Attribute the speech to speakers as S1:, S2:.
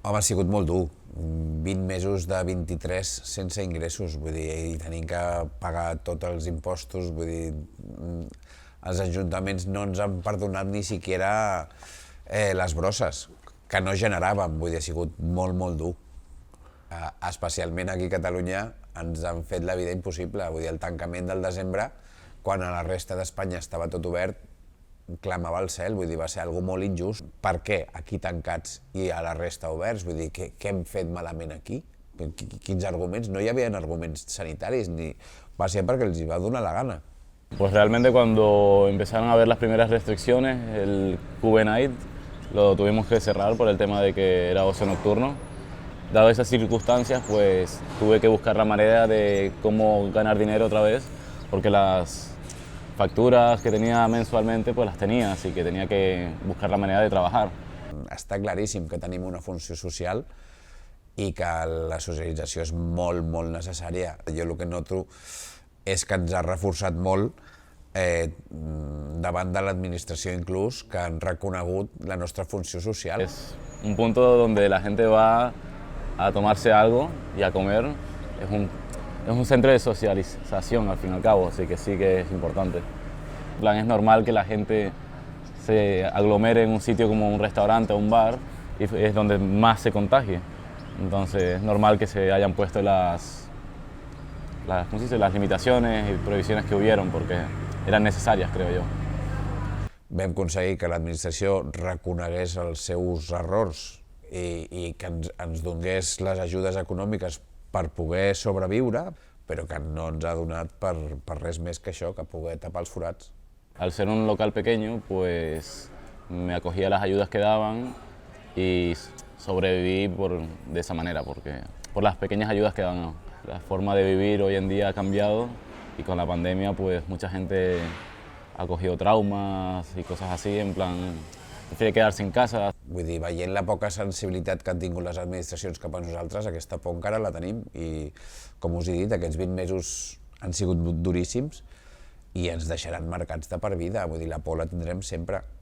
S1: Home, ha sigut molt dur. 20 mesos de 23 sense ingressos, vull dir, i tenim que pagar tots els impostos, vull dir, els ajuntaments no ens han perdonat ni siquiera les brosses, que no generàvem, vull dir, ha sigut molt, molt dur. Especialment aquí a Catalunya ens han fet la vida impossible, vull dir, el tancament del desembre, quan a la resta d'Espanya estava tot obert, clamava al cel, vull dir, va ser algo molt injust. Per què aquí tancats i a la resta oberts? Vull dir, què hem fet malament aquí? Quins arguments? No hi havia arguments sanitaris, ni va ser perquè els hi va donar la gana.
S2: Pues realmente cuando empezaron a haber las primeras restricciones, el Cube Night lo tuvimos que cerrar por el tema de que era ocio nocturno. Dado esas circunstancias, pues tuve que buscar la manera de cómo ganar dinero otra vez, porque las facturas que tenía mensualmente pues las tenía, así que tenía que buscar la manera de trabajar.
S1: Està claríssim que tenim una funció social i que la socialització és molt, molt necessària. Jo el que noto és que ens ha reforçat molt davant de l'administració inclús, que han reconegut la nostra funció social.
S2: Es un punto donde la gente va a tomarse algo y a comer. Es un centro de socialización al fin y al cabo, así que sí que es importante. En plan, es normal que la gente se aglomere en un sitio como un restaurante o un bar y es donde más se contagie. Entonces es normal que se hayan puesto ¿cómo se dice? Las limitaciones y prohibiciones que hubieron porque eran necesarias, creo yo.
S1: Vam aconseguir que l'administració reconegués els seus errors i que ens donés les ajudes econòmiques per poder sobreviure, però que no ens ha donat per res més que això, que poder tapar els forats.
S2: Al ser un local pequeño, pues me acogí a las ayudas que daban y sobreviví de esa manera, por las pequeñas ayudas que dan. La forma de vivir hoy en día ha cambiado y con la pandemia pues mucha gente ha cogido traumas y cosas así, en plan, prefiere quedarse en casa.
S1: Vull dir, veient la poca sensibilitat que han tingut les administracions cap a nosaltres, aquesta por encara la tenim i, com us he dit, aquests 20 mesos han sigut duríssims i ens deixaran marcats de per vida, vull dir, la por la tindrem sempre.